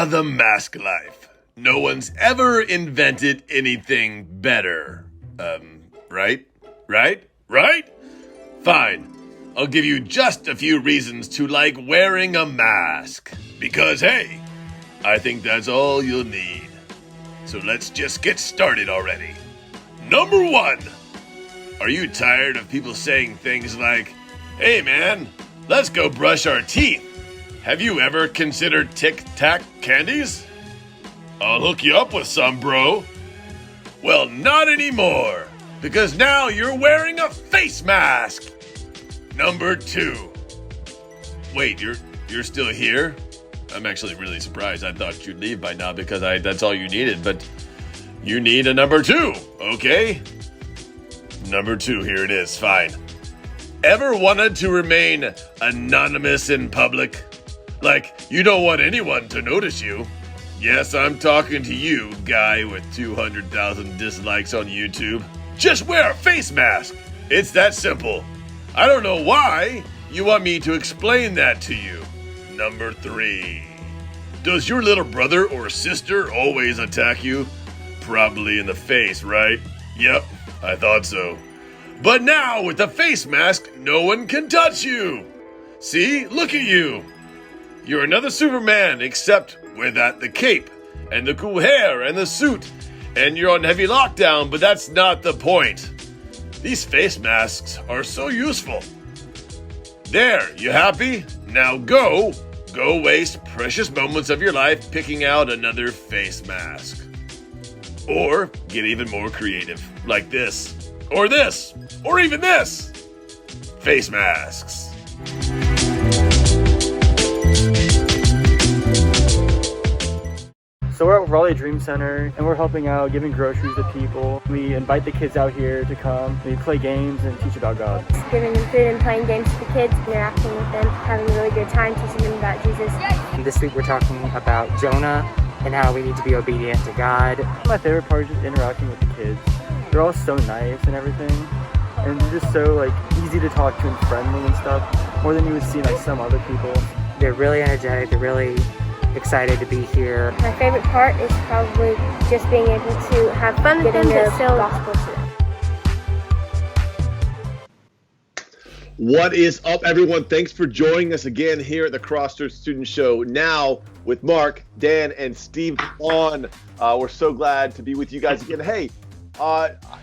The mask life. No one's ever invented anything better. Right? Fine. I'll give you just a few reasons to like wearing a mask. Because, hey, I think that's all you'll need. So let's just get started already. Number 1. Are you tired of people saying things like, hey man, let's go brush our teeth? Have you ever considered Tic Tac candies? I'll hook you up with some, bro. Well, not anymore, because now you're wearing a face mask. Number 2. Wait, you're still here? I'm actually really surprised. I thought you'd leave by now because that's all you needed, but you need a number 2, okay? Number 2, here it is, fine. Ever wanted to remain anonymous in public? Like, you don't want anyone to notice you. Yes, I'm talking to you, guy with 200,000 dislikes on YouTube. Just wear a face mask. It's that simple. I don't know why you want me to explain that to you. Number 3. Does your little brother or sister always attack you? Probably in the face, right? Yep, I thought so. But now with the face mask, no one can touch you. See, look at you. You're another Superman, except without the cape, and the cool hair, and the suit, and you're on heavy lockdown, but that's not the point. These face masks are so useful. There, you happy? Now go waste precious moments of your life picking out another face mask. Or get even more creative, like this, or even this. Face masks. So we're at Raleigh Dream Center, and we're helping out, giving groceries to people. We invite the kids out here to come. We play games and teach about God. Just giving them food and playing games with the kids, interacting with them, having a really good time, teaching them about Jesus. This week we're talking about Jonah and how we need to be obedient to God. My favorite part is just interacting with the kids. They're all so nice and everything, and they're just so easy to talk to and friendly and stuff, more than you would see some other people. They're really energetic. They're really excited to be here. My favorite part is probably just being able to have fun with them, but still gospel to them. What is up, everyone? Thanks for joining us again here at the Crossroads Student Show. Now with Mark, Dan, and Steve on. We're so glad to be with you guys again. Hey,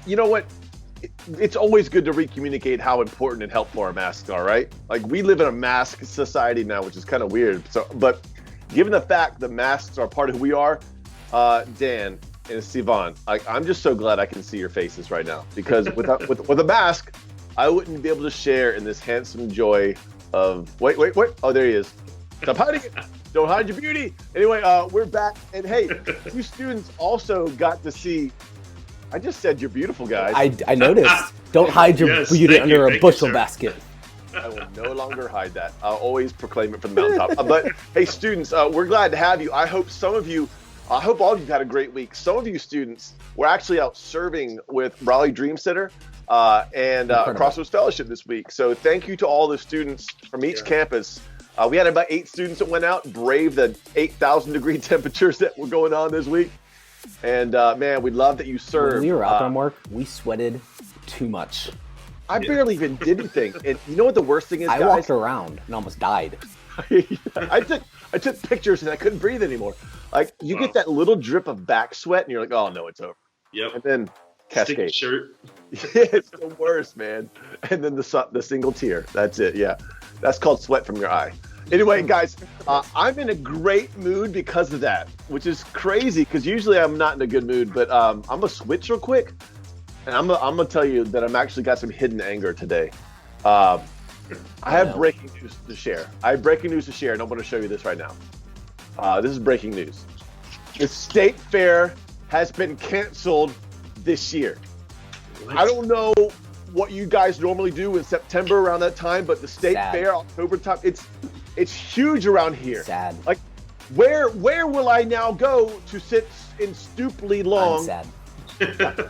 you know what? It's always good to re-communicate how important and helpful our masks are, right? We live in a mask society now, which is kind of weird. But given the fact that masks are part of who we are, Dan and Sivan, I'm just so glad I can see your faces right now, because with a mask, I wouldn't be able to share in this handsome joy of wait. Oh, there he is. Stop hiding it. Don't hide your beauty. Anyway, we're back, and hey, you students also got to see. I just said you're beautiful, guys. I noticed. Don't hide your beauty under a bushel basket. I will no longer hide that. I'll always proclaim it from the mountaintop. But hey, students, we're glad to have you. I hope all of you had a great week. Some of you students were actually out serving with Raleigh Dream Center and Crossroads Fellowship this week. So thank you to all the students from each campus. We had about 8 students that went out and braved the 8,000 degree temperatures that were going on this week. And man, we love that you served. When we were out there, Mark, we sweated too much. I barely even did anything. And you know what the worst thing is, guys? I walked around and almost died. I took pictures and I couldn't breathe anymore. You get that little drip of back sweat and you're like, oh no, it's over. Yep. And then cascade. Shirt. It's the worst, man. And then the single tear. That's it. Yeah. That's called sweat from your eye. Anyway, guys, I'm in a great mood because of that, which is crazy because usually I'm not in a good mood, but I'm going to switch real quick. And I'm gonna tell you that I'm actually got some hidden anger today. I have breaking news to share. And I'm going to show you this right now. This is breaking news. The state fair has been canceled this year. What? I don't know what you guys normally do in September around that time, but the state fair, October time, it's huge around here. Sad. Where will I now go to sit in stupidly long? I'm sad.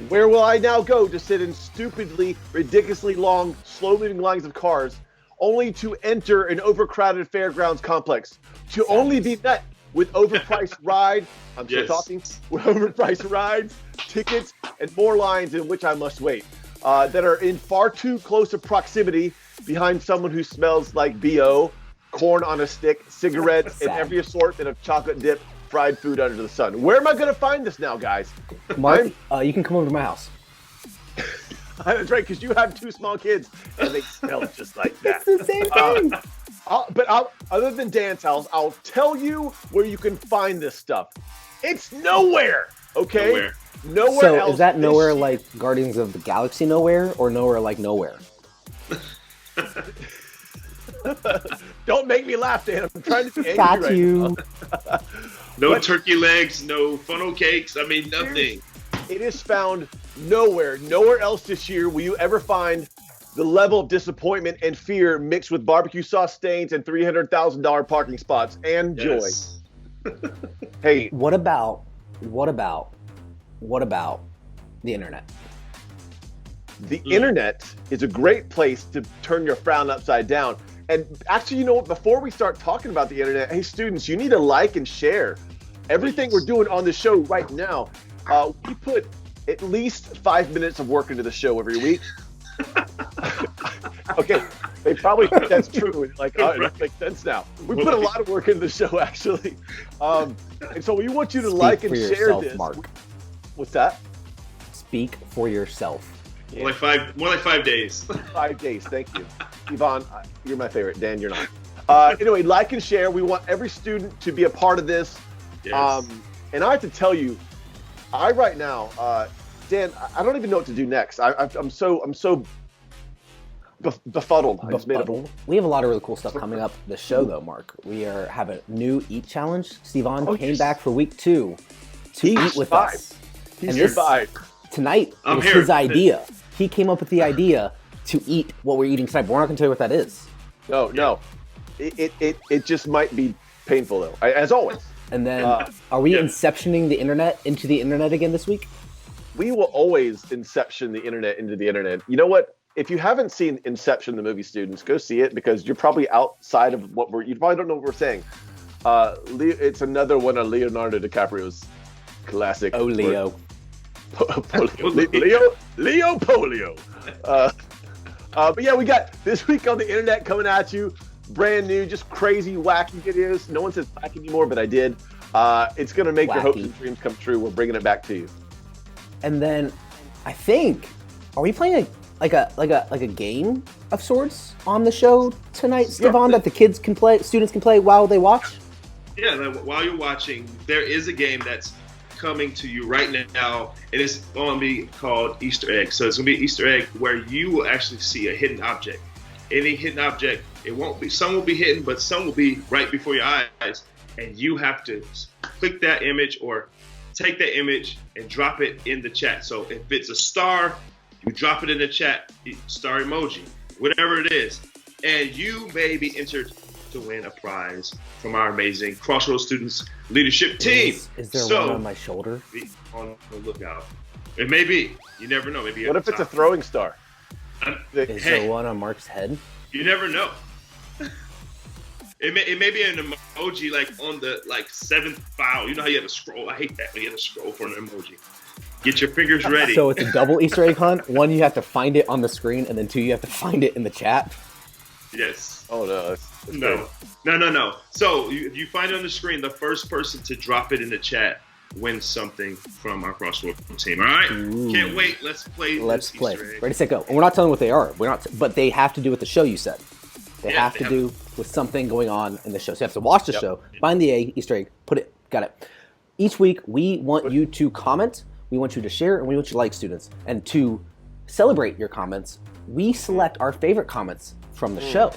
Where will I now go to sit in stupidly, ridiculously long, slow-moving lines of cars, only to enter an overcrowded fairgrounds complex, to only be met with overpriced ride. I'm still Yes. talking. With overpriced rides, tickets, and more lines in which I must wait that are in far too close a proximity behind someone who smells like BO, corn on a stick, cigarettes, and every assortment of chocolate dip, fried food under the sun. Where am I going to find this now, guys? Mark, you can come over to my house. That's right, because you have 2 small kids, and they smell just like that. It's the same thing. Other than dance house, I'll tell you where you can find this stuff. It's nowhere, okay? Nowhere So else. is that nowhere like Guardians of the Galaxy nowhere, or nowhere like nowhere? Don't make me laugh, Dan. I'm trying to be angry Got right you. now. No turkey legs, no funnel cakes. I mean, nothing. It is found nowhere else this year will you ever find the level of disappointment and fear mixed with barbecue sauce stains and $300,000 parking spots and joy. Hey, What about the internet? the internet is a great place to turn your frown upside down. And actually, you know what? Before we start talking about the internet, hey, students, you need to like and share everything we're doing on the show right now. We put at least 5 minutes of work into the show every week. Okay, they probably think that's true. Like, it doesn't make sense now. We put a lot of work into the show, actually. And so we want you to like and share yourself, this. Mark. What's that? Speak for yourself. More like 5 days. 5 days. Thank you, Yvonne. You're my favorite. Dan, you're not. Anyway, like and share. We want every student to be a part of this. Yes. And I have to tell you, right now, Dan, I don't even know what to do next. I'm so befuddled. I just made Befuddled. We have a lot of really cool stuff coming up the show, though, Mark. We have a new Eat Challenge. Stevan came back for week 2 to eat with us. He survived. Tonight, it was his idea. He came up with the idea to eat what we're eating tonight, but we're not going to tell you what that is. No. It just might be painful, though, as always. And then, are we inceptioning the internet into the internet again this week? We will always inception the internet into the internet. You know what? If you haven't seen Inception, the movie, students, go see it because you're probably outside of what you probably don't know what we're saying. It's another one of Leonardo DiCaprio's classic. Oh, Leo. Leo Polio. But yeah, we got this week on the internet coming at you. Brand new, just crazy, wacky videos. No one says wacky anymore, but I did. It's going to make your hopes and dreams come true. We're bringing it back to you. And then, I think, are we playing like a game of sorts on the show tonight, Stevan, that the kids can play, students can play while they watch? Yeah, like, while you're watching, there is a game that's coming to you right now, and it's going to be called Easter egg. So it's going to be an Easter egg where you will actually see a hidden object. Any hidden object, it won't be, some will be hidden, but some will be right before your eyes, and you have to click that image or take that image and drop it in the chat. So if it's a star, you drop it in the chat, star emoji, whatever it is, and you may be entered to win a prize from our amazing Crossroads Students Leadership Team. Is there one on my shoulder? Be on the lookout. It may be. You never know. Maybe. What if it's a throwing star? Is there one on Mark's head? You never know. It may be an emoji like on the seventh file. You know how you have to scroll. I hate that when you have to scroll for an emoji. Get your fingers ready. So it's a double Easter egg hunt. One, you have to find it on the screen, and then 2, you have to find it in the chat. Yes. Oh no. No. So if you find it on the screen, the first person to drop it in the chat wins something from our Crossroads team. All right. Ooh. Can't wait. Let's play. Let's play. Easter egg. Ready, set, go. And we're not telling what they are. But they have to do with the show. You said they Yeah, have they to have do with something going on in the show. So you have to watch the show, find the Easter egg, put it. Got it. Each week we want you to comment. We want you to share, and we want you to like, students. And to celebrate your comments, we select our favorite comments from the show.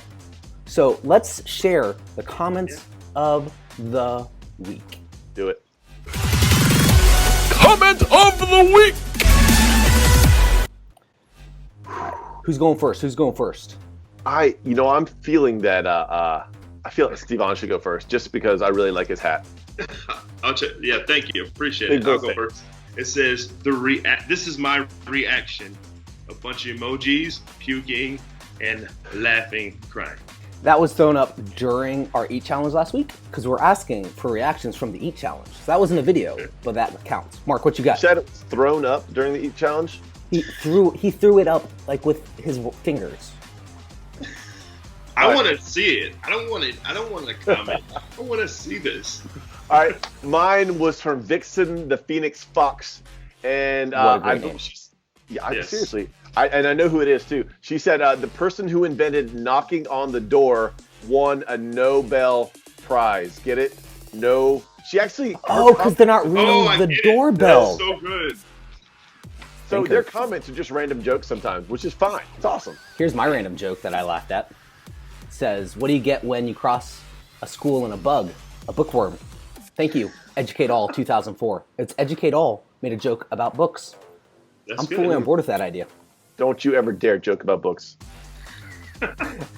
So let's share the comments of the week. Do it. Comment of the week. Who's going first? I'm feeling that I feel like Stevan should go first just because I really like his hat. I'll check. Yeah, thank you. Appreciate it. I'll go first. It says this is my reaction. A bunch of emojis, puking, and laughing, crying. That was thrown up during our Eat Challenge last week because we're asking for reactions from the Eat Challenge. So that wasn't a video, but that counts. Mark, what you got? You said it was thrown up during the Eat Challenge? He threw it up like with his fingers. I want to see it. I don't want to comment. I want to see this. All right, mine was from Vixen, the Phoenix Fox, and What a great name. Seriously, I know who it is too. She said the person who invented knocking on the door won a Nobel Prize. Get it? No, she actually. Oh, because they're not ringing the doorbell. That's so good. So their comments are just random jokes sometimes, which is fine. It's awesome. Here's my random joke that I laughed at. It says, what do you get when you cross a school and a bug? A bookworm. Thank you. Educate All 2004. It's Educate All made a joke about books. That's I'm good. fully on board with that idea. Don't you ever dare joke about books.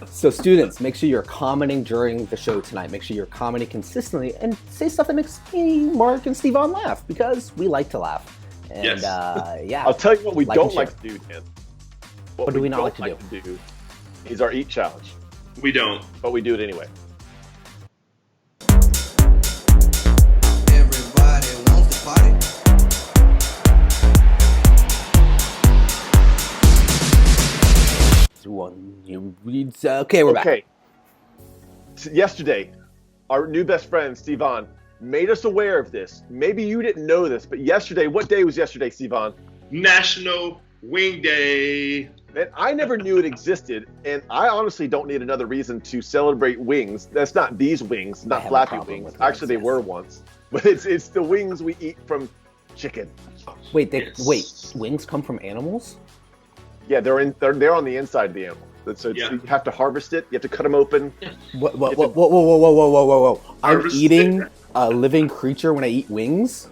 So students, make sure you're commenting during the show tonight. Make sure you're commenting consistently and say stuff that makes me, Mark, and Stevon laugh because we like to laugh. And Yes. yeah. I'll tell you what we Like don't and share. like to do, Dan. What do we not don't like to do is our Eat Challenge, We don't. but we do it anyway. Everybody wants to party. Okay, we're back. Okay. So yesterday, our new best friend, Stevon, made us aware of this. Maybe you didn't know this, but yesterday, what day was yesterday, Stevon? National Wing Day. And I never knew it existed, and I honestly don't need another reason to celebrate wings. That's not these wings, I not have a flappy problem wings. with Actually, they wings, were yes. once. But it's the wings we eat from chicken. Wait, Yes. wings come from animals? Yeah, they're on the inside of the animal. So Yeah. you have to harvest it. You have to cut them open. Whoa. I'm Harvest eating it. a living creature when I eat wings?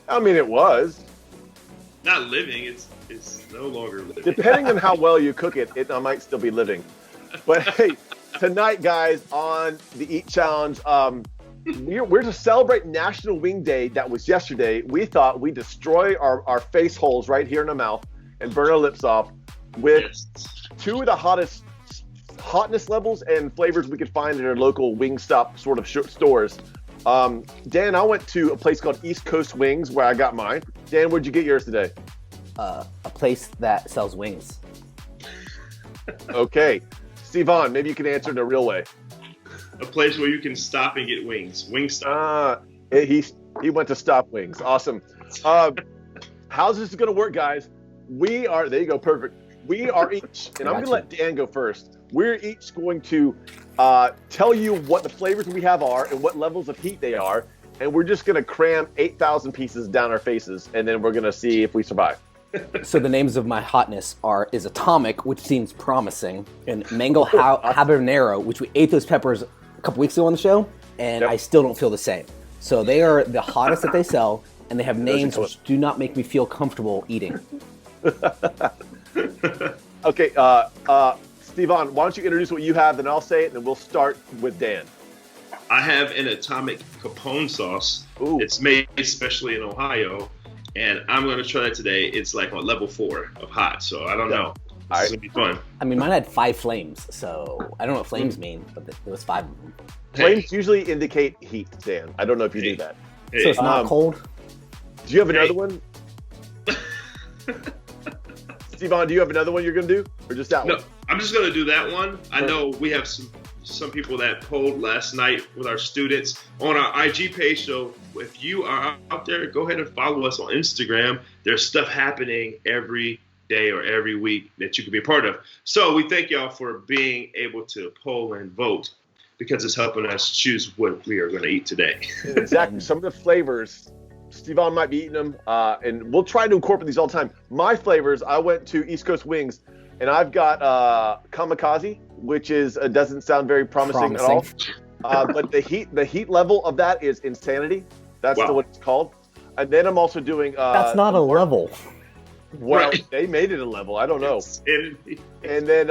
I mean, it was. Not living. It's no longer living. Depending on how well you cook it, it might still be living. But hey, tonight, guys, on the Eat Challenge, we're to celebrate National Wing Day. That was yesterday. We thought we'd destroy our face holes right here in the mouth and burn our lips off with Yes. two of the hotness levels and flavors we could find in our local Wingstop sort of stores. Dan, I went to a place called East Coast Wings where I got mine. Dan, where'd you get yours today? A place that sells wings. Okay. Stevon, maybe you can answer in a real way. A place where you can stop and get wings. Wingstop. He went to Stop Wings. Awesome. How's this going to work, guys? There you go, perfect. We are each, and I'm going to let Dan go first. We're each going to tell you what the flavors we have are and what levels of heat they are, and we're just going to cram 8,000 pieces down our faces, and then we're going to see if we survive. So the names of my hotness is Atomic, which seems promising, and Mango Habanero, which we ate those peppers a couple weeks ago on the show, and Yep. I still don't feel the same. So they are the hottest that they sell, and they have names which do not make me feel comfortable eating. Okay, Stevon, why don't you introduce what you have, then I'll say it, and then we'll start with Dan. I have an Atomic Capone sauce. Ooh. It's made especially in Ohio, and I'm going to try that today. It's like on level 4 of hot, so I don't know. This is going to be fun. I mean, mine had 5 flames, so I don't know what flames mean, but there was 5 of them. Flames usually indicate heat, Dan. I don't know if you knew that. Hey, So it's not cold? Do you have another Hey. one? Stevon, do you have another one you're going to do? Or just that no, one? I'm just going to do that one. I know we have some people that polled last night with our students on our IG page. So if you are out there, go ahead and follow us on Instagram. There's stuff happening every day or every week that you can be a part of. So we thank y'all for being able to poll and vote because it's helping us choose what we are going to eat today. Exactly. Some of the flavors, Stevon might be eating them, and we'll try to incorporate these all the time. My flavors, I went to East Coast Wings, and I've got kamikaze, which doesn't sound very promising at all. But the heat level of that is insanity. That's what it's called. And then I'm also doing. That's not a level. Well, Right. they made it a level. I don't know. Insanity. And then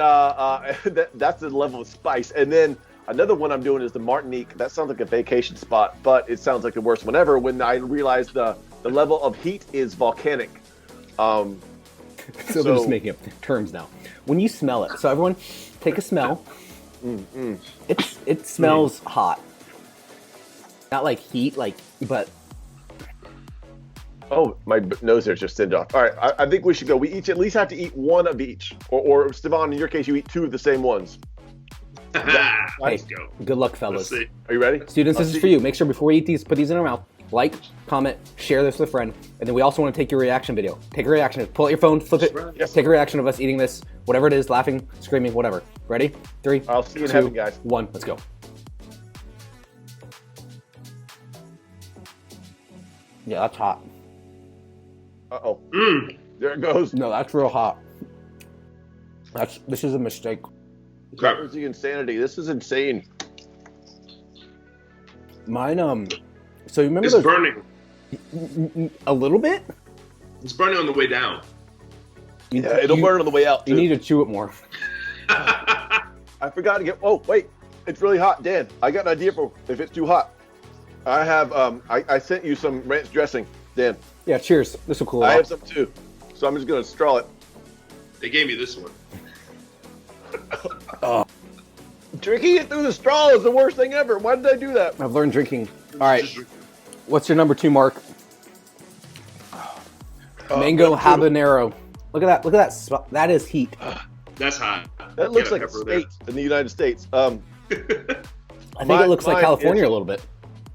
that's the level of spice. And then another one I'm doing is the Martinique. That sounds like a vacation spot, but it sounds like the worst one ever when I realized the level of heat is volcanic. So they're just making up terms now. When you smell it, so everyone take a smell, It smells hot. Not like heat, but Oh, my nose hair's just thinned off. All right, I think we should go. We each at least have to eat one of each. Or Stevan, in your case, you eat two of the same ones. Let's go. good luck, Let's fellas. see. Are you ready? Students, this is for you. Make sure before we eat these, put these in our mouth. Like, comment, share this with a friend, and then we also want to take your reaction video. Take a reaction. Pull out your phone, flip it. Yes. Take a reaction of us eating this, whatever it is, laughing, screaming, whatever. Ready? 3, I'll see you in 2, heaven, guys. 1. Let's go. Yeah, that's hot. Uh-oh. There it goes. No, that's real hot. This is a mistake. Where's the insanity? This is insane. Mine, so you remember It's those, burning. a little bit? It's burning on the way down. Yeah, it'll burn on the way out, too. You need to chew it more. I forgot to get... Oh, wait. It's really hot. Dan, I got an idea for if it's too hot. I have... I sent you some ranch dressing, Dan. Yeah, cheers. This will cool I off. have some, too. So I'm just going to straw it. They gave me this one. Drinking it through the straw is the worst thing ever. Why did I do that? I've learned drinking. All right. What's your number 2, Mark? Mango habanero. Look at that. Look at that. That is heat. That's hot. That looks Get a like pepper there. states in the United States. I think it looks like mine California is- a little bit.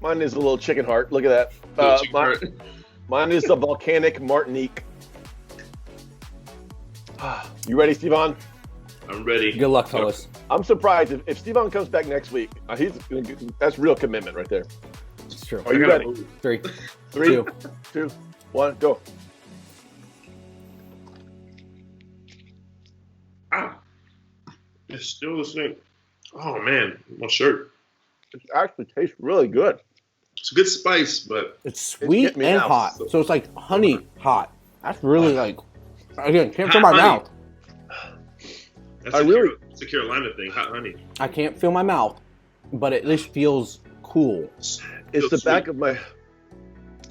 Mine is a little chicken heart. Look at that. Little chicken Mine, heart. mine is the volcanic Martinique. You ready, Stevan? I'm ready. Good luck, fellas. I'm surprised if Stevan comes back next week. That's real commitment right there. It's true. Are you ready? 3, 3, 2. 2, 1, go. Ah, it's still the same. Oh man, my shirt. It actually tastes really good. It's a good spice, but It's sweet getting me and now. hot. So it's like honey hot. That's really like, again, can't feel my Hot honey. mouth. that's it's a Carolina thing. Hot honey. I can't feel my mouth, but it at least feels cool. It's Feels the back sweet. of my.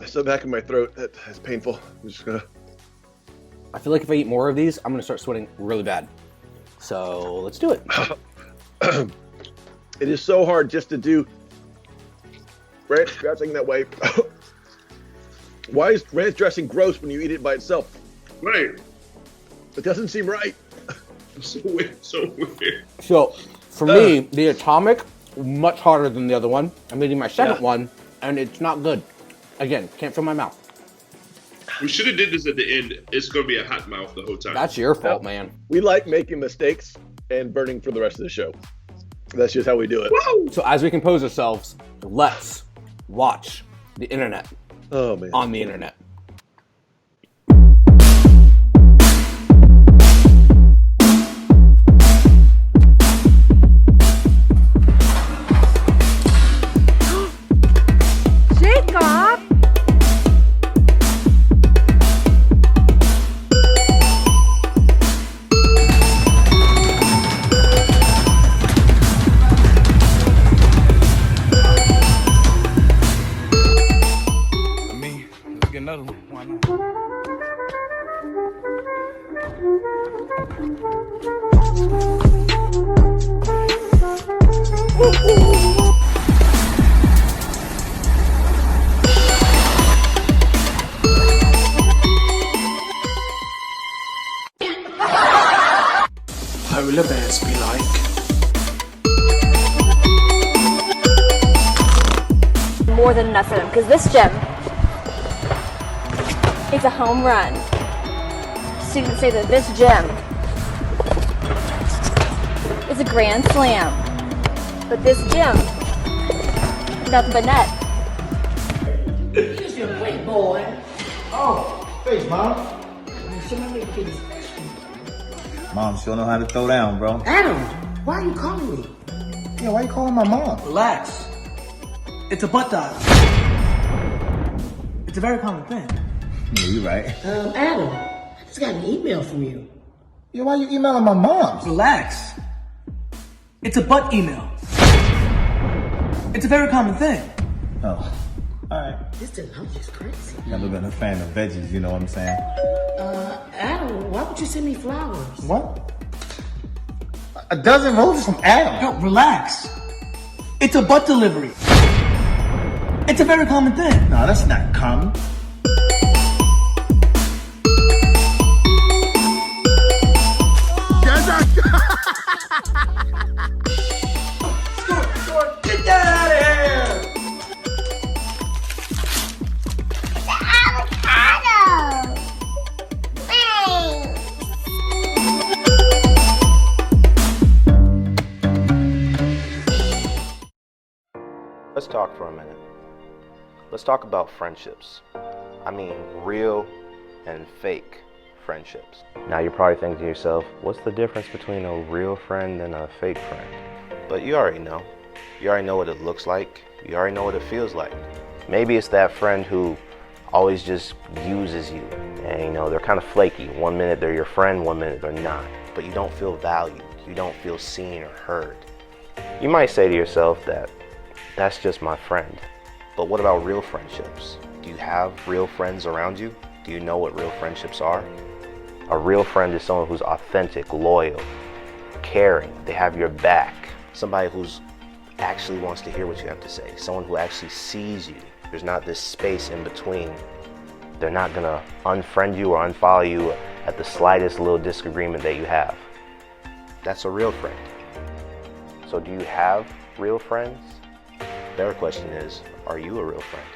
It's the back of my throat that is painful. I'm just gonna. I feel like if I eat more of these, I'm gonna start sweating really bad. So let's do it. It is so hard just to do ranch dressing that way. Why is ranch dressing gross when you eat it by itself? Right. It doesn't seem right. So weird. So weird. So for me, the atomic, much harder than the other one. I'm eating my second one, and it's not good. Again, can't feel my mouth. We should have did this at the end. It's gonna be a hot mouth the whole time. That's your fault, man. We like making mistakes and burning for the rest of the show. That's just how we do it. Woo! So as we compose ourselves, let's watch the internet Oh man. on the internet. Jacob! Let's get another one. Why not? Polar bears be like. More than enough for them, because this gym is a home run. Students say that this gym is a grand slam. But this gym, nothing but net. You're a great boy. Oh, thanks, Mom. You should have made kids. Mom sure know how to throw down, bro. Adam, why are you calling me? Yeah, why you calling my mom? Relax. It's a butt dial. It's a very common thing. Yeah, you right. Adam, I just got an email from you. Yeah, why you emailing my mom? Relax. It's a butt email. It's a very common thing. Oh, alright. This technology is crazy. Never been a fan of veggies, you know what I'm saying? Adam, why would you send me flowers? What? A dozen roses from Adam. Yo, relax. It's a butt delivery. It's a very common thing. No, that's not common. Get that out of here! Let's talk for a minute. Let's talk about friendships. I mean, real and fake friendships. Now you're probably thinking to yourself, what's the difference between a real friend and a fake friend? But you already know. You already know what it looks like. You already know what it feels like. Maybe it's that friend who always just uses you. And you know, they're kind of flaky. One minute they're your friend, one minute they're not. But you don't feel valued. You don't feel seen or heard. You might say to yourself that that's just my friend. But what about real friendships? Do you have real friends around you? Do you know what real friendships are? A real friend is someone who's authentic, loyal, caring. They have your back. Somebody who's actually wants to hear what you have to say. Someone who actually sees you. There's not this space in between. They're not gonna unfriend you or unfollow you at the slightest little disagreement that you have. That's a real friend. So do you have real friends? Better question is, are you a real friend?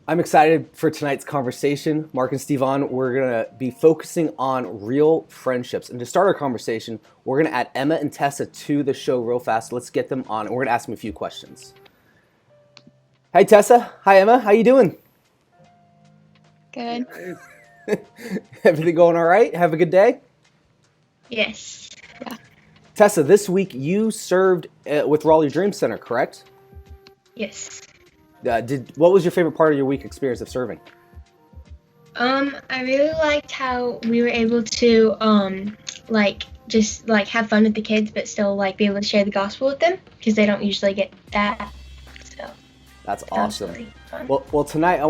I'm excited for tonight's conversation. Mark and Stevan, we're going to be focusing on real friendships. And to start our conversation, we're going to add Emma and Tessa to the show real fast. Let's get them on, and we're going to ask them a few questions. Hi, Tessa. Hi, Emma. How you doing? Good. Everything going all right? Have a good day? Yes. Yeah. Tessa, this week you served with Raleigh Dream Center, correct? Yes. What was your favorite part of your week experience of serving? I really liked how we were able to just have fun with the kids, but still be able to share the gospel with them because they don't usually get that. So that's awesome. Really well, tonight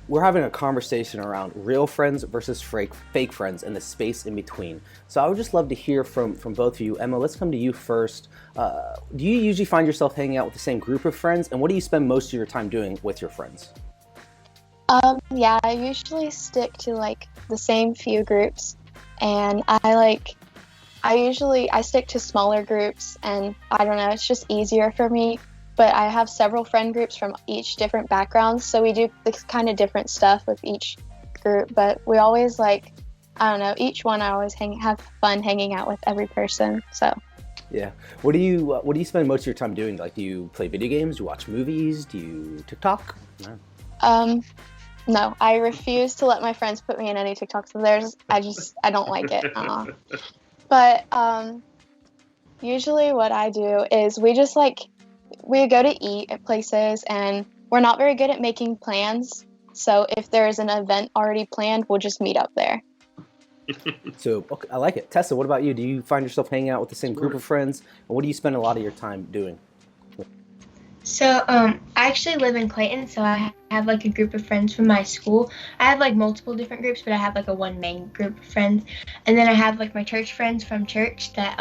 we're having a conversation around real friends versus fake friends and the space in between. So I would just love to hear from both of you. Emma, let's come to you first. Do you usually find yourself hanging out with the same group of friends, and what do you spend most of your time doing with your friends? Yeah, I usually stick to the same few groups, and I stick to smaller groups, and I don't know, it's just easier for me. But I have several friend groups from each different backgrounds, so we do this kind of different stuff with each group. But we always each one I always have fun hanging out with every person. So. Yeah. What do you spend most of your time doing? Do you play video games? Do you watch movies? Do you TikTok? No. No, I refuse to let my friends put me in any TikToks of theirs. I don't like it. But usually what I do is we just we go to eat at places, and we're not very good at making plans. So if there's an event already planned, we'll just meet up there. So okay, I like it. Tessa, what about you? Do you find yourself hanging out with the same group of friends? And what do you spend a lot of your time doing? So I actually live in Clayton, so I have a group of friends from my school. I have multiple different groups, but I have a one main group of friends. And then I have my church friends from church that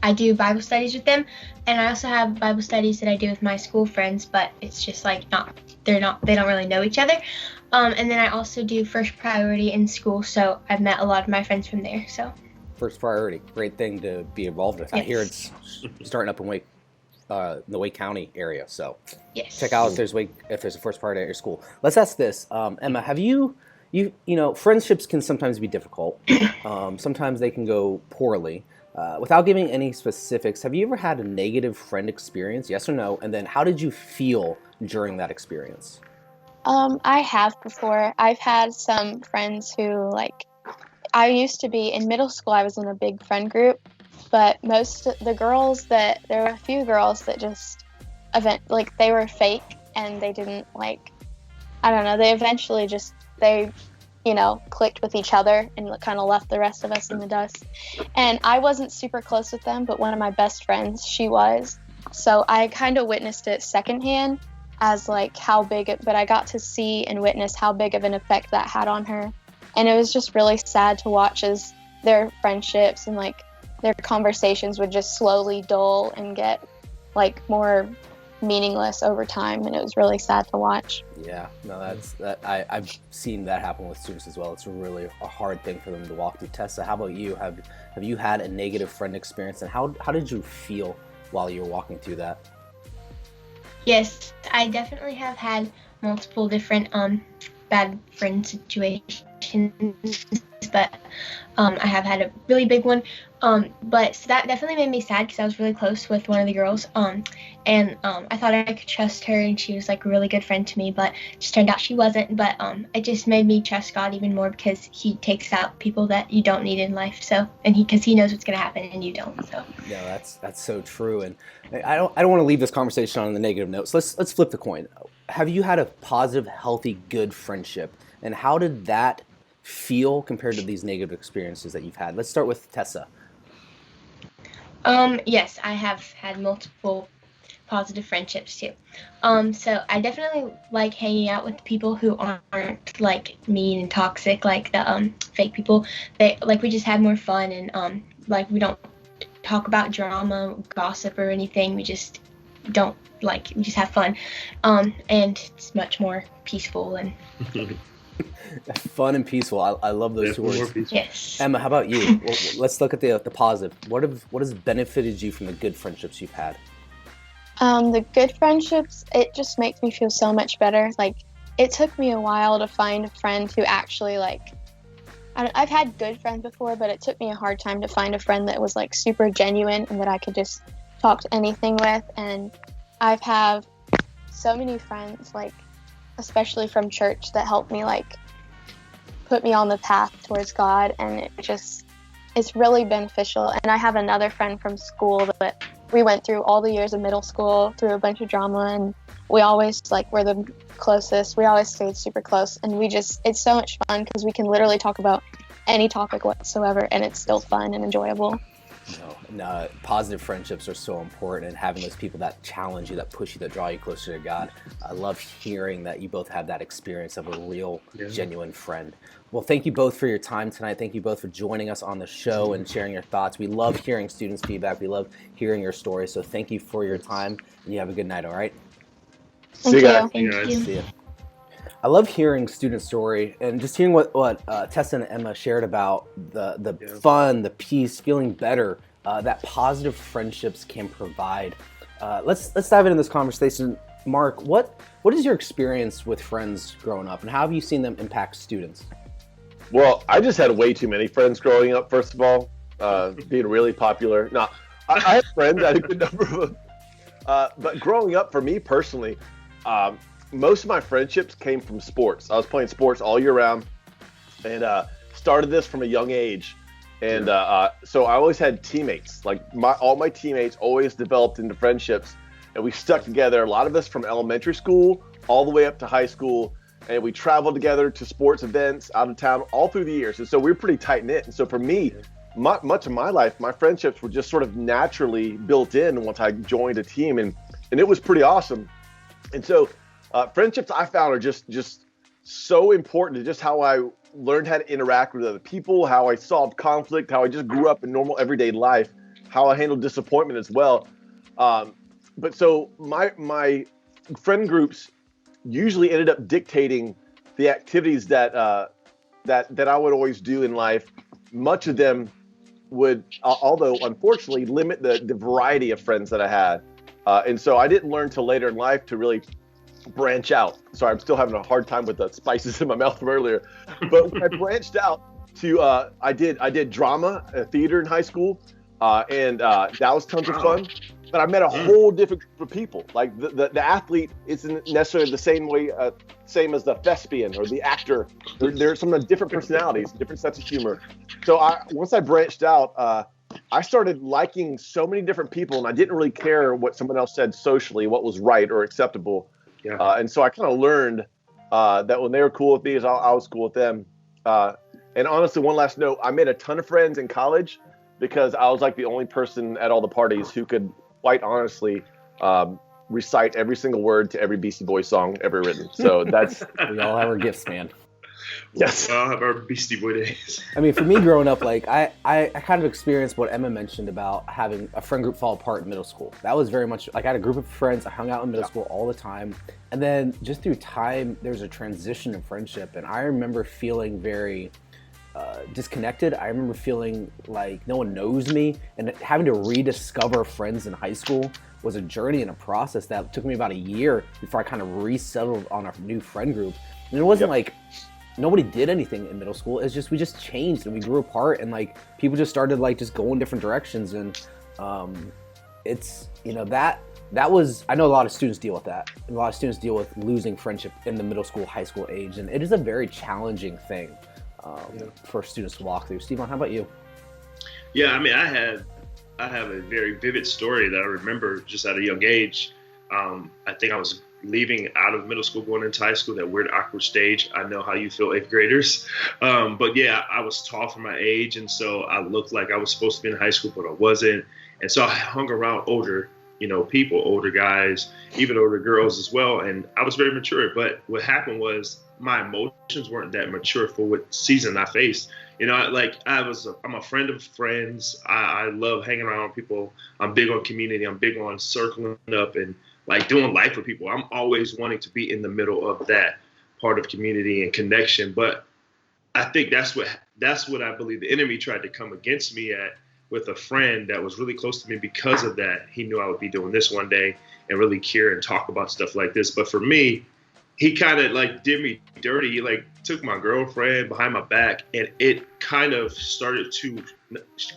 I do Bible studies with them, and I also have Bible studies that I do with my school friends, but it's just they don't really know each other. And then I also do First Priority in school, so I've met a lot of my friends from there. So First Priority, great thing to be involved with. Yes. I hear it's starting up in the Wake County area, so yes. Check out if there's a First Priority at your school. Let's ask this, Emma, have you friendships can sometimes be difficult. Sometimes they can go poorly. Without giving any specifics, have you ever had a negative friend experience, yes or no? And then how did you feel during that experience? I have before. I've had some friends who, I used to be in middle school, I was in a big friend group, but most of the girls there were a few girls that just, they were fake, and they didn't, I don't know, they eventually clicked with each other and kind of left the rest of us in the dust. And I wasn't super close with them, but one of my best friends, she was. So I kind of witnessed it secondhand as how big but I got to see and witness how big of an effect that had on her. And it was just really sad to watch as their friendships and like their conversations would just slowly dull and get like more meaningless over time, and it was really sad to watch. Yeah, no, I've seen that happen with students as well. It's really a hard thing for them to walk through. Tessa, how about you? Have you had a negative friend experience, and how did you feel while you were walking through that? Yes, I definitely have had multiple different bad friend situations, but I have had a really big one. But so that definitely made me sad because I was really close with one of the girls. And I thought I could trust her, and she was like a really good friend to me, but it just turned out she wasn't. But it just made me trust God even more because He takes out people that you don't need in life. So, and because He knows what's gonna happen and you don't. So. Yeah, that's so true. And I don't want to leave this conversation on the negative note. So let's flip the coin. Have you had a positive, healthy, good friendship, and how did that feel compared to these negative experiences that you've had? Let's start with Tessa. Yes, I have had multiple positive friendships too. So I definitely like hanging out with people who aren't like mean and toxic like the fake people. We just have more fun, and like we don't talk about drama, gossip, or anything. We just don't we just have fun, and it's much more peaceful and fun and peaceful. I love those two words. Yes. Emma, how about you? Well, let's look at the positive. What has benefited you from the good friendships you've had? The good friendships, it just makes me feel so much better. Like, it took me a while to find a friend who actually I've had good friends before, but it took me a hard time to find a friend that was like super genuine and that I could just talk to anything with. And I've had so many friends, like especially from church, that helped me like put me on the path towards God, and it's really beneficial. And I have another friend from school that we went through all the years of middle school through a bunch of drama, and we always were the closest. We always stayed super close, and it's so much fun because we can literally talk about any topic whatsoever, and it's still fun and enjoyable. No, positive friendships are so important, and having those people that challenge you, that push you, that draw you closer to God. I love hearing that you both have that experience of a real, genuine friend. Well, thank you both for your time tonight. Thank you both for joining us on the show and sharing your thoughts. We love hearing students' feedback. We love hearing your stories. So thank you for your time, and you have a good night, all right? See you guys. Thank you. See you. I love hearing student story and just hearing what Tessa and Emma shared about the fun, the peace, feeling better that positive friendships can provide. Let's dive into this conversation. Mark, what is your experience with friends growing up, and how have you seen them impact students? Well, I just had way too many friends growing up, first of all, being really popular. No, I had friends, I had a good number of them. But growing up, for me personally, most of my friendships came from sports. I was playing sports all year round, and started this from a young age. And so I always had teammates. All my teammates always developed into friendships, and we stuck together. A lot of us from elementary school all the way up to high school, and we traveled together to sports events out of town all through the years. And so we were pretty tight knit. And so for me, much of my life, my friendships were just sort of naturally built in once I joined a team, and it was pretty awesome. And so friendships I found are just so important to just how I learned how to interact with other people, how I solved conflict, how I just grew up in normal everyday life, how I handled disappointment as well. But so my friend groups usually ended up dictating the activities that I would always do in life. Much of them would, although unfortunately, limit the variety of friends that I had. And so I didn't learn till later in life to really branch out. Sorry, I'm still having a hard time with the spices in my mouth from earlier. But when I branched out to, I did drama, theater in high school, and that was tons of fun. But I met a whole different group of people. Like the athlete isn't necessarily the same as the thespian or the actor. There's some different personalities, different sets of humor. So once I branched out, I started liking so many different people, and I didn't really care what someone else said socially, what was right or acceptable. Yeah. And so I kind of learned that when they were cool with me, I was cool with them. And honestly, one last note, I made a ton of friends in college because I was like the only person at all the parties who could, quite honestly, recite every single word to every Beastie Boys song ever written. So that's we all have our gifts, man. Yes. I'll have our Beastie Boy days. I mean, for me growing up, like I kind of experienced what Emma mentioned about having a friend group fall apart in middle school. That was very much like I had a group of friends. I hung out in middle school all the time. And then just through time, there's a transition in friendship. And I remember feeling very disconnected. I remember feeling like no one knows me, and having to rediscover friends in high school was a journey and a process that took me about a year before I kind of resettled on a new friend group. And it wasn't like nobody did anything in middle school. It's just we just changed and we grew apart, and like people just started like just going different directions. And it's, you know, that was, I know a lot of students deal with that. A lot of students deal with losing friendship in the middle school, high school age, and it is a very challenging thing for students to walk through. Steven, how about you? Yeah, I mean, I have a very vivid story that I remember just at a young age. I think I was leaving out of middle school, going into high school, that weird awkward stage. I know how you feel, 8th graders. But yeah, I was tall for my age, and so I looked like I was supposed to be in high school, but I wasn't. And so I hung around older, people, older guys, even older girls as well. And I was very mature. But what happened was my emotions weren't that mature for what season I faced. I'm a friend of friends. I love hanging around with people. I'm big on community. I'm big on circling up and like doing life with people. I'm always wanting to be in the middle of that part of community and connection. But I think that's what I believe the enemy tried to come against me at, with a friend that was really close to me. Because of that, he knew I would be doing this one day and really care and talk about stuff like this. But for me, he kind of like did me dirty. He like took my girlfriend behind my back, and it kind of started to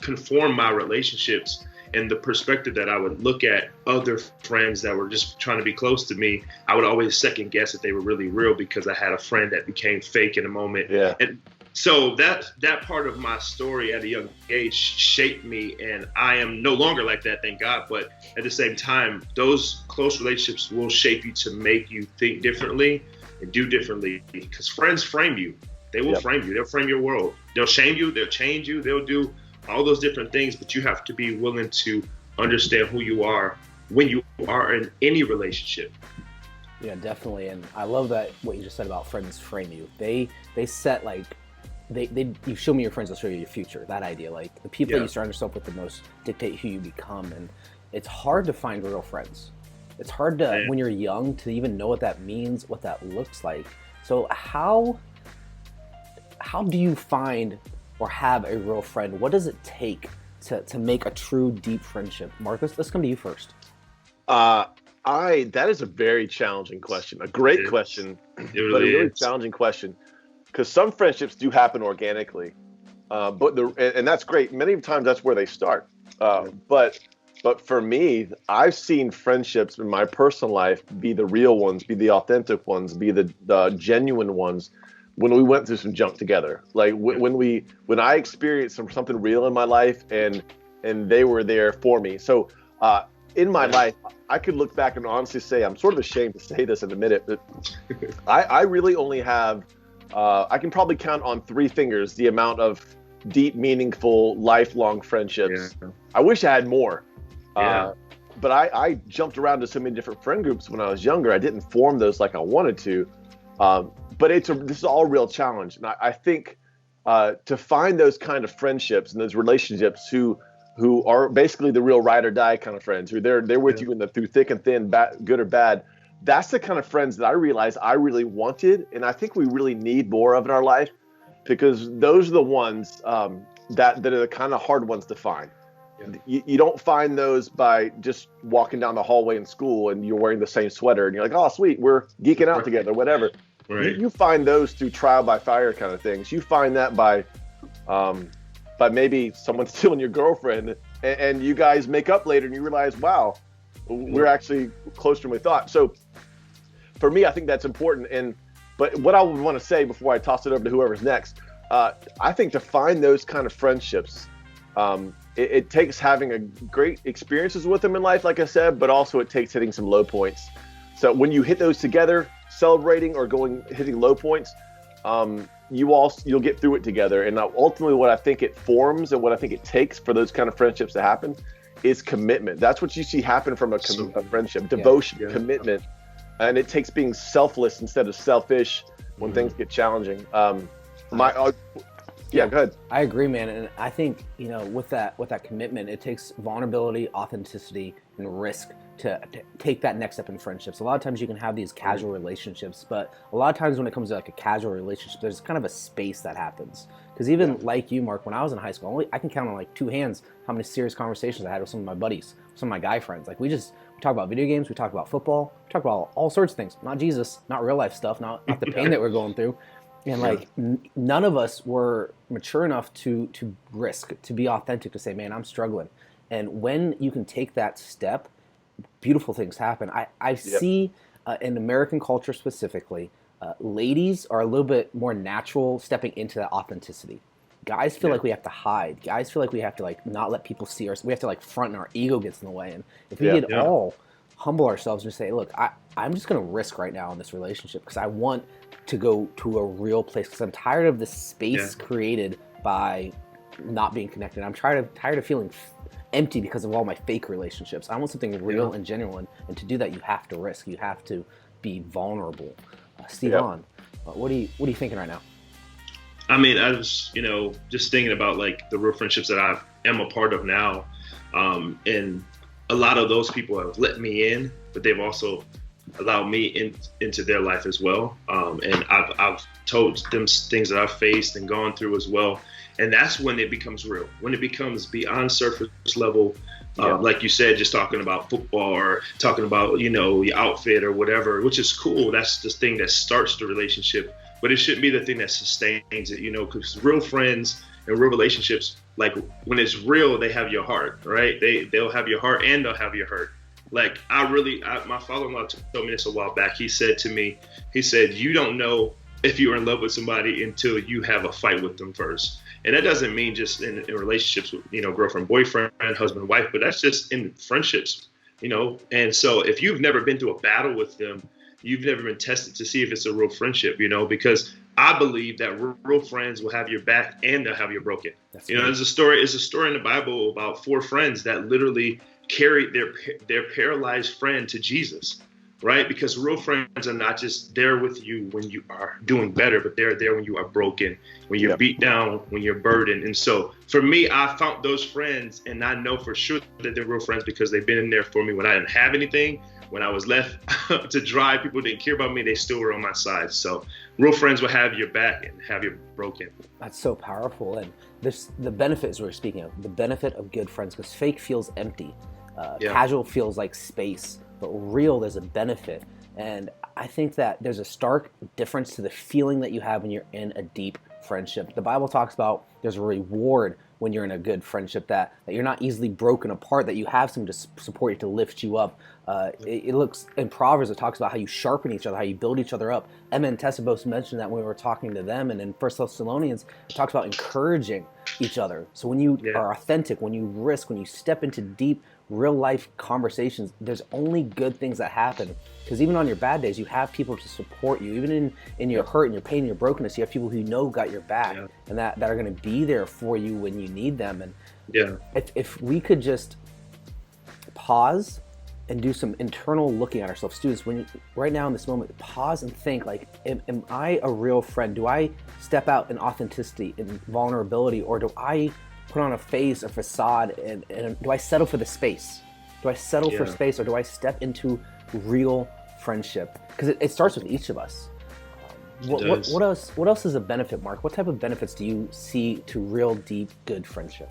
conform my relationships and the perspective that I would look at other friends that were just trying to be close to me. I would always second guess if they were really real, because I had a friend that became fake in a moment. Yeah. And so that part of my story at a young age shaped me, and I am no longer like that, thank God. But at the same time, those close relationships will shape you to make you think differently and do differently, because friends frame you. They will frame you. They'll frame your world. They'll shame you. They'll change you. They'll do all those different things, but you have to be willing to understand who you are when you are in any relationship. Yeah, definitely. And I love that what you just said about friends frame you. They set like, you show me your friends, I'll show you your future. That idea, like the people that you surround yourself with the most dictate who you become. And it's hard to find real friends. It's hard to, when you're young, to even know what that means, what that looks like. So how do you find or have a real friend? What does it take to make a true deep friendship? Marcus, let's come to you first. That is a very challenging question. A great question, but a really challenging question. Because some friendships do happen organically, and that's great. Many times that's where they start. But for me, I've seen friendships in my personal life be the real ones, be the authentic ones, be the genuine ones when we went through some junk together. Like when I experienced something real in my life, and they were there for me. So in my life, I could look back and honestly say, I'm sort of ashamed to say this and admit it, but I really only have. I can probably count on 3 fingers the amount of deep, meaningful, lifelong friendships. Yeah. I wish I had more. But I jumped around to so many different friend groups when I was younger. I didn't form those like I wanted to. But this is all a real challenge. And I think to find those kind of friendships and those relationships who are basically the real ride or die kind of friends, who they're with you through thick and thin, good or bad. That's the kind of friends that I realized I really wanted, and I think we really need more of in our life, because those are the ones that are the kind of hard ones to find. Yeah. You don't find those by just walking down the hallway in school and you're wearing the same sweater and you're like, oh, sweet, we're geeking out together, whatever. Right. You find those through trial by fire kind of things. You find that by maybe someone stealing your girlfriend, and you guys make up later and you realize, wow, we're actually closer than we thought. So for me, I think that's important. But what I would want to say before I toss it over to whoever's next, I think to find those kind of friendships, it takes having a great experiences with them in life, like I said, but also it takes hitting some low points. So when you hit those together, celebrating or hitting low points, you'll get through it together. And ultimately what I think it forms and what I think it takes for those kind of friendships to happen is commitment. That's what you see happen from a friendship, devotion, commitment. And it takes being selfless instead of selfish, when things get challenging. Yeah, go ahead. I agree, man, and I think with that commitment, it takes vulnerability, authenticity, and risk to take that next step in friendships. A lot of times you can have these casual relationships, but a lot of times when it comes to like a casual relationship, there's kind of a space that happens. Because even like you, Mark, when I was in high school, I can count on like two hands how many serious conversations I had with some of my buddies, some of my guy friends. Like we talk about video games, we talk about football, we talk about all sorts of things. Not Jesus, not real life stuff, not the pain that we're going through. And like none of us were mature enough to risk, to be authentic, to say, man, I'm struggling. And when you can take that step, beautiful things happen. I see in American culture specifically, ladies are a little bit more natural stepping into that authenticity. Guys feel like we have to hide. Guys feel like we have to like not let people see us. We have to like front, and our ego gets in the way. And if we could all humble ourselves and say, look, I'm just going to risk right now in this relationship because I want to go to a real place, because I'm tired of the space created by not being connected. I'm tired of feeling empty because of all my fake relationships. I want something real and genuine, and to do that, you have to risk. You have to be vulnerable. Steven, what are you thinking right now? I mean, I was, just thinking about like the real friendships that I am a part of now, and a lot of those people have let me in, but they've also allowed me into their life as well. And I've told them things that I've faced and gone through as well. And that's when it becomes real, when it becomes beyond surface level. Like you said, just talking about football or talking about, the outfit or whatever, which is cool. That's the thing that starts the relationship, but it shouldn't be the thing that sustains it, because real friends and real relationships, like when it's real, they have your heart, right? They'll have your heart and they'll have your hurt. Like my father-in-law told me this a while back. He said to me, you don't know if you're in love with somebody until you have a fight with them first. And that doesn't mean just in relationships with, girlfriend, boyfriend, husband, wife, but that's just in friendships, And so if you've never been through a battle with them, you've never been tested to see if it's a real friendship, because I believe that real friends will have your back and they'll have you broken. There's a story in the Bible about 4 friends that literally carried their paralyzed friend to Jesus, right? Because real friends are not just there with you when you are doing better, but they're there when you are broken, when you're beat down, when you're burdened. And so for me, I found those friends, and I know for sure that they're real friends because they've been in there for me when I didn't have anything. When I was left to dry, people didn't care about me. They still were on my side. So real friends will have your back and have you broken. That's so powerful. And the benefit is what we're speaking of, the benefit of good friends, because fake feels empty. Casual feels like space, but real, there's a benefit. And I think that there's a stark difference to the feeling that you have when you're in a deep friendship. The Bible talks about there's a reward when you're in a good friendship, that you're not easily broken apart, that you have someone to support you, to lift you up. It looks in Proverbs, it talks about how you sharpen each other, how you build each other up. Emma and Tessa both mentioned that when we were talking to them, and in 1 Thessalonians, it talks about encouraging each other. So when you are authentic, when you risk, when you step into deep, real life conversations, there's only good things that happen. Because even on your bad days, you have people to support you. Even in your hurt and your pain and your brokenness, you have people who got your back and that are going to be there for you when you need them. And if we could just pause and do some internal looking at ourselves, students, right now in this moment, pause and think, like, am I a real friend? Do I step out in authenticity, in vulnerability, or do I put on a face, a facade, and do I settle for the space? Do I settle for space, or do I step into real friendship? Because it starts with each of us. What else is a benefit, Mark? What type of benefits do you see to real, deep, good friendship?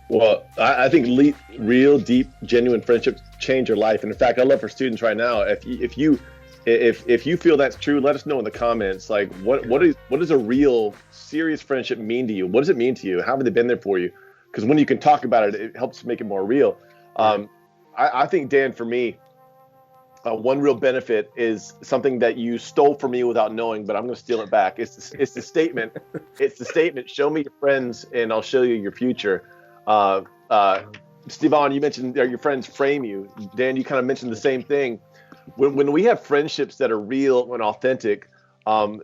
Well, I think real, deep, genuine friendships change your life. And in fact, I love for students right now, if you feel that's true, let us know in the comments. Like, what does a real, serious friendship mean to you? What does it mean to you? How have they been there for you? Because when you can talk about it, it helps make it more real. I think, Dan, for me, one real benefit is something that you stole from me without knowing, but I'm going to steal it back. It's the statement. It's the statement. Show me your friends, and I'll show you your future. Steven, you mentioned your friends frame you. Dan, you kind of mentioned the same thing. When we have friendships that are real and authentic,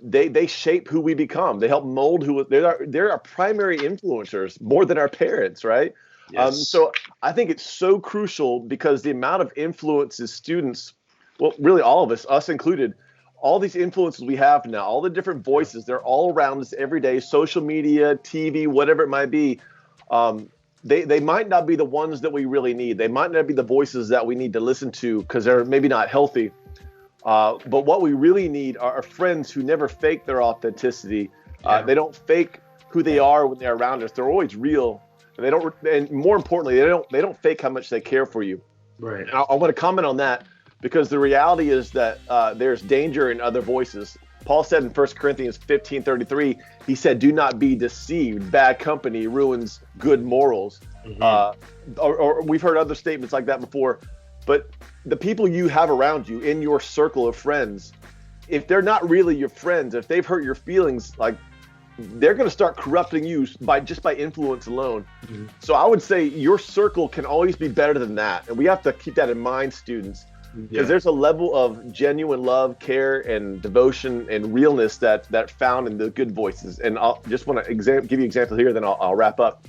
they shape who we become. They help mold they're our primary influencers more than our parents, right? Yes. So I think it's so crucial, because the amount of influences students, well, really all of us included, all these influences we have now, all the different voices, they're all around us every day, social media, TV, whatever it might be. They might not be the ones that we really need. They might not be the voices that we need to listen to because they're maybe not healthy. But what we really need are friends who never fake their authenticity. They don't fake who they are when they're around us. They're always real. And they don't, and more importantly, they don't fake how much they care for you. Right. And I want to comment on that because the reality is that there's danger in other voices. Paul said in 1 Corinthians 15:33, he said, "Do not be deceived. Bad company ruins good morals." Or we've heard other statements like that before. But the people you have around you in your circle of friends, if they're not really your friends, if they've hurt your feelings, like they're going to start corrupting you by influence alone. So I would say your circle can always be better than that. And we have to keep that in mind, students, because there's a level of genuine love, care, and devotion and realness that found in the good voices. And I'll just want to give you examples here, then I'll wrap up.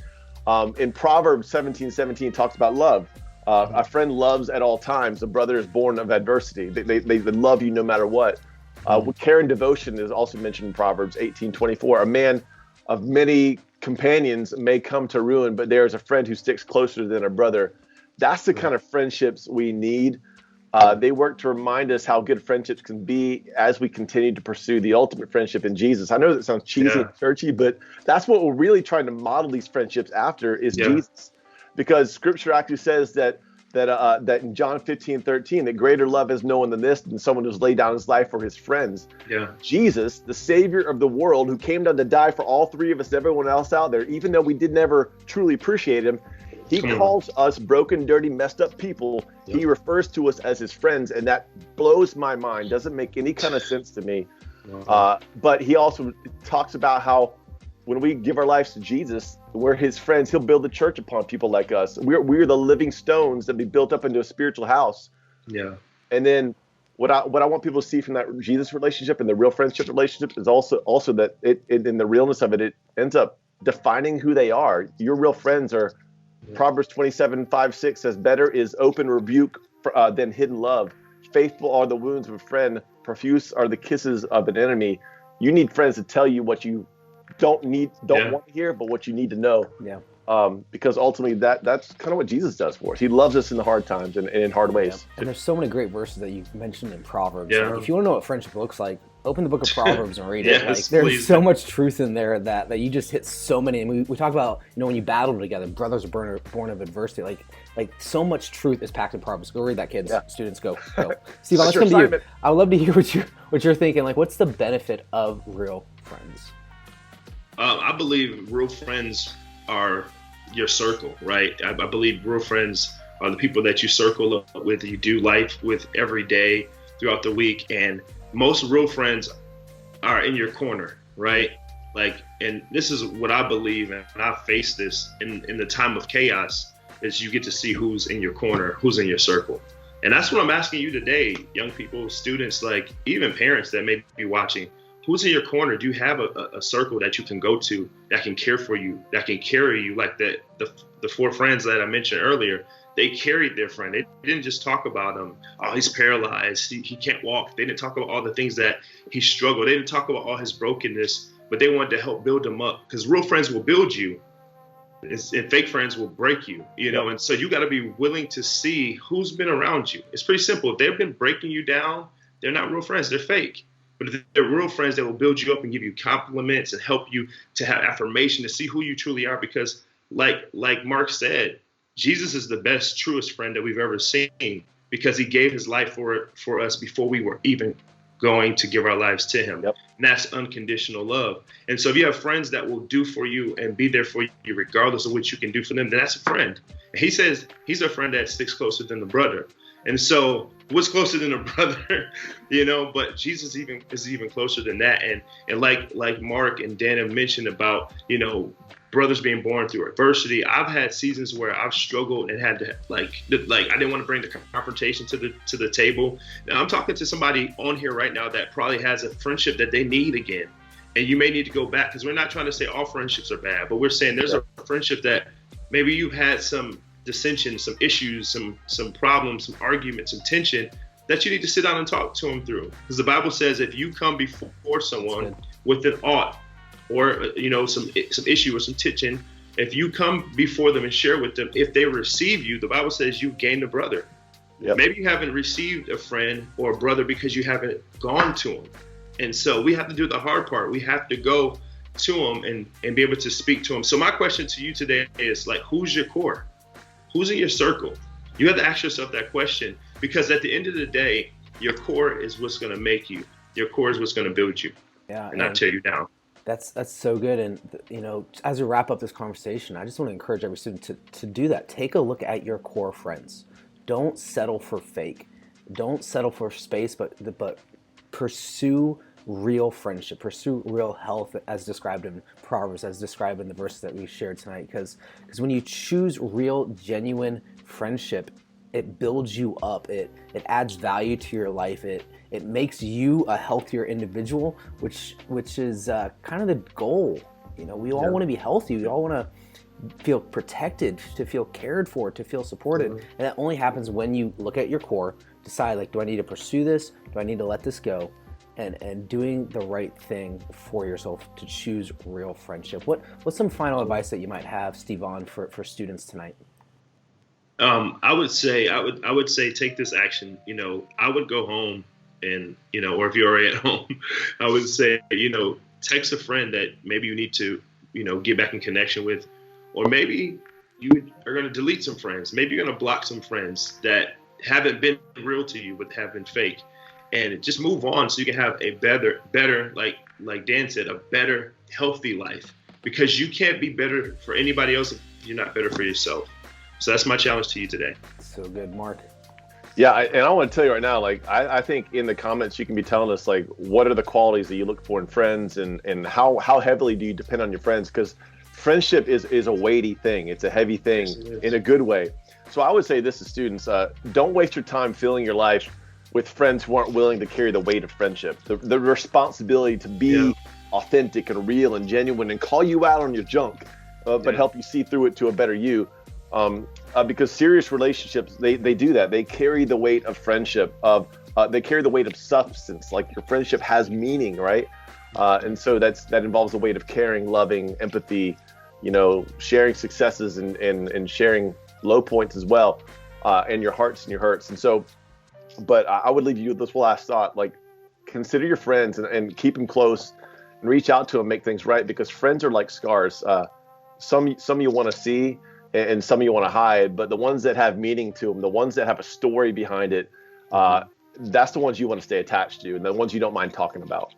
In Proverbs 17:17 talks about love. A friend loves at all times. A brother is born of adversity. They love you no matter what. Care and devotion is also mentioned in Proverbs 18:24. A man of many companions may come to ruin, but there is a friend who sticks closer than a brother. That's the kind of friendships we need. They work to remind us how good friendships can be as we continue to pursue the ultimate friendship in Jesus. I know that sounds cheesy and churchy, but that's what we're really trying to model these friendships after is Jesus. Because Scripture actually says that in John 15:13, that greater love has no one than this, than someone who's laid down his life for his friends. Jesus, the Savior of the world, who came down to die for all three of us, everyone else out there, even though we did never truly appreciate him, he calls us broken, dirty, messed up people. He refers to us as his friends, and that blows my mind. Doesn't make any kind of sense to me. But he also talks about how when we give our lives to Jesus, we're his friends. He'll build a church upon people like us. We're the living stones that be built up into a spiritual house. And then what I want people to see from that Jesus relationship and the real friendship relationship is also that it in the realness of it, it ends up defining who they are. Your real friends are. Proverbs 27:5-6 says, "Better is open rebuke than hidden love. Faithful are the wounds of a friend. Profuse are the kisses of an enemy." You need friends to tell you what you don't want to hear, but what you need to know. Because ultimately that's kind of what Jesus does for us. He loves us in the hard times and in hard ways. And there's so many great verses that you mentioned in Proverbs. Like, if you want to know what friendship looks like, open the book of Proverbs and read it. Like, there's so much truth in there that you just hit so many. And we talk about, when you battle together, brothers are born of adversity. Like so much truth is packed in Proverbs. Go read that, kids. Students, go. Steve, let's come to you. I would love to hear what you're thinking. Like, what's the benefit of real friends? I believe real friends are your circle, right? I believe real friends are the people that you circle up with, you do life with every day throughout the week. And most real friends are in your corner, right? And this is what I believe, and I face this in the time of chaos, is you get to see who's in your corner, who's in your circle. And that's what I'm asking you today, young people, students, even parents that may be watching. Who's in your corner? Do you have a circle that you can go to that can care for you, that can carry you? Like the four friends that I mentioned earlier, they carried their friend. They didn't just talk about him. Oh, he's paralyzed. He can't walk. They didn't talk about all the things that he struggled. They didn't talk about all his brokenness, but they wanted to help build him up, because real friends will build you and fake friends will break you, And so you got to be willing to see who's been around you. It's pretty simple. If they've been breaking you down, they're not real friends. They're fake. But if they're real friends, that will build you up and give you compliments and help you to have affirmation, to see who you truly are. Because like Mark said, Jesus is the best, truest friend that we've ever seen, because he gave his life for us before we were even going to give our lives to him. And that's unconditional love. And so if you have friends that will do for you and be there for you regardless of what you can do for them, then that's a friend. And he says he's a friend that sticks closer than the brother. And so what's closer than a brother, but Jesus is even closer than that. And like Mark and Dan have mentioned about, brothers being born through adversity. I've had seasons where I've struggled and had to I didn't want to bring the confrontation to the table. Now I'm talking to somebody on here right now that probably has a friendship that they need again. And you may need to go back, because we're not trying to say all friendships are bad, but we're saying there's a friendship that maybe you've had some dissension, some issues, some problems, some arguments, some tension, that you need to sit down and talk to them through. Because the Bible says if you come before someone with an ought or some issue or some tension, if you come before them and share with them, if they receive you, the Bible says you've gained a brother. Yep. Maybe you haven't received a friend or a brother because you haven't gone to them. And so we have to do the hard part. We have to go to them and be able to speak to them. So my question to you today is like, who's your core? Who's in your circle? You have to ask yourself that question, because at the end of the day, your core is what's going to make you. Your core is what's going to build you. Yeah, and not tear you down. That's so good. And as we wrap up this conversation, I just want to encourage every student to do that. Take a look at your core friends. Don't settle for fake. Don't settle for space, but pursue real friendship, pursue real health, as described in Proverbs, as described in the verses that we shared tonight. Because when you choose real, genuine friendship, it builds you up. It adds value to your life. It makes you a healthier individual, which is kind of the goal. We all want to be healthy. We all want to feel protected, to feel cared for, to feel supported. And that only happens when you look at your core, decide, like, do I need to pursue this? Do I need to let this go? And doing the right thing for yourself to choose real friendship. What's some final advice that you might have, Stevon, for students tonight? I would say take this action. I would go home and, or if you're already at home, I would say, text a friend that maybe you need to, get back in connection with, or maybe you are going to delete some friends. Maybe you're going to block some friends that haven't been real to you, but have been fake. And just move on so you can have a better, like Dan said, a better, healthy life. Because you can't be better for anybody else if you're not better for yourself. So that's my challenge to you today. So good, Mark. Yeah, and I want to tell you right now, like, I think in the comments you can be telling us, like, what are the qualities that you look for in friends, and how heavily do you depend on your friends? Because friendship is a weighty thing. It's a heavy thing in a good way. So I would say this to students, don't waste your time filling your life with friends who aren't willing to carry the weight of friendship, the responsibility to be authentic and real and genuine and call you out on your junk, but help you see through it to a better you. Because serious relationships, they do that. They carry the weight of friendship, they carry the weight of substance. Like, your friendship has meaning, right? And so that involves the weight of caring, loving, empathy, sharing successes and sharing low points as well, and your hearts and your hurts. And so, but I would leave you with this last thought, like, consider your friends and keep them close and reach out to them, make things right, because friends are like scars. Some you want to see and some you want to hide, but the ones that have meaning to them, the ones that have a story behind it, that's the ones you want to stay attached to, and the ones you don't mind talking about.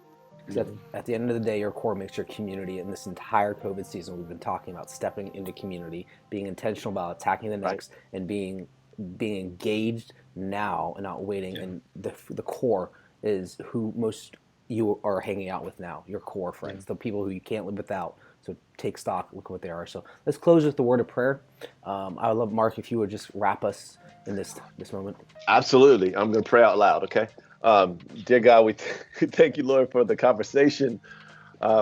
At the end of the day, your core makes your community. And this entire COVID season, we've been talking about stepping into community, being intentional about attacking the next, and being engaged now and not waiting. And the core is who most you are hanging out with now, your core friends, the people who you can't live without. So take stock, look what they are. So let's close with the word of prayer. I would love, Mark, if you would just wrap us in this moment. Absolutely. I'm going to pray out loud, okay? Dear God, we thank you, Lord, for the conversation.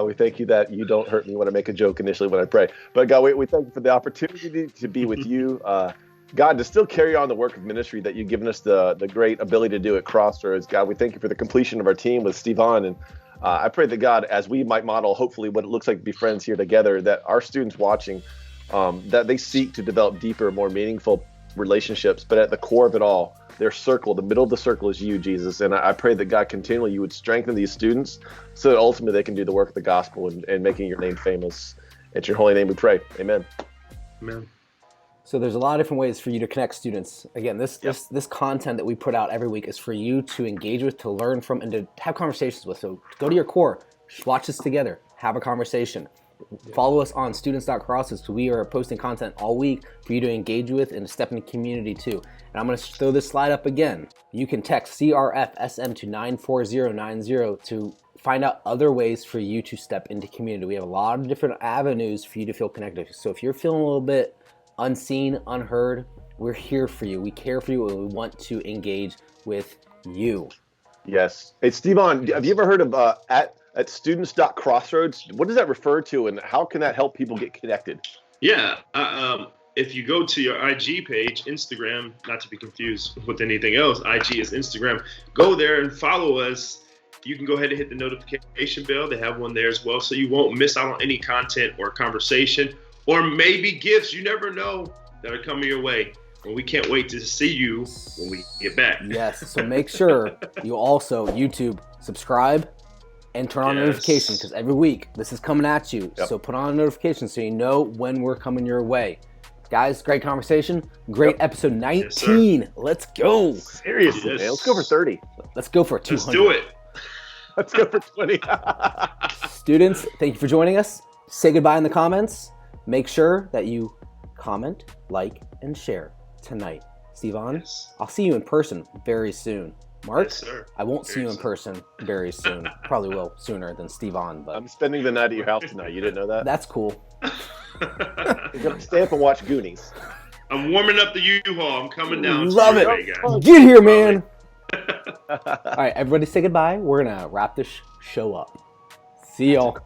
We thank you that you don't hurt me when I make a joke initially when I pray. But God, we thank you for the opportunity to be with you. God, to still carry on the work of ministry that you've given us the great ability to do at Crossroads. God, we thank you for the completion of our team with Stevon. And I pray that, God, as we might model, hopefully, what it looks like to be friends here together, that our students watching, that they seek to develop deeper, more meaningful relationships. But at the core of it all, their circle, the middle of the circle is you, Jesus. And I pray that, God, continually you would strengthen these students so that ultimately they can do the work of the gospel and making your name famous. It's your holy name we pray. Amen. Amen. So there's a lot of different ways for you to connect students. Again, this content that we put out every week is for you to engage with, to learn from, and to have conversations with. So go to your core, watch this together, have a conversation. Follow us on students.crossroads, because we are posting content all week for you to engage with and to step into community too. And I'm going to throw this slide up again. You can text CRFSM to 94090 to find out other ways for you to step into community. We have a lot of different avenues for you to feel connected. So if you're feeling a little bit unseen, unheard, we're here for you. We care for you, and we want to engage with you. Yes. Hey, Stevon, have you ever heard of at students.crossroads? What does that refer to, and how can that help people get connected? Yeah, if you go to your IG page, Instagram, not to be confused with anything else, IG is Instagram. Go there and follow us. You can go ahead and hit the notification bell. They have one there as well, so you won't miss out on any content or conversation or maybe gifts. You never know that are coming your way. And we can't wait to see you when we get back. Yes, so make sure you also YouTube subscribe and turn on notifications, because every week this is coming at you. Yep. So put on notifications so you know when we're coming your way. Guys, great conversation. Great episode 19. Yes, let's go. Seriously, man. Let's go for 30. Let's go for 200. Let's do it. Let's go for 20. Students, thank you for joining us. Say goodbye in the comments. Make sure that you comment, like, and share tonight. Stevon, I'll see you in person very soon. Mark, Yes, sir. I won't see Very you in soon. person very soon. Probably will sooner than Stevon, but I'm spending the night at your house tonight. You didn't know that? that's cool. You're going to stay up and watch Goonies. I'm warming up the U-Haul. I'm coming down. Love to it. your way, guys. Get here, man. All right, everybody say goodbye. We're going to wrap this show up. See y'all.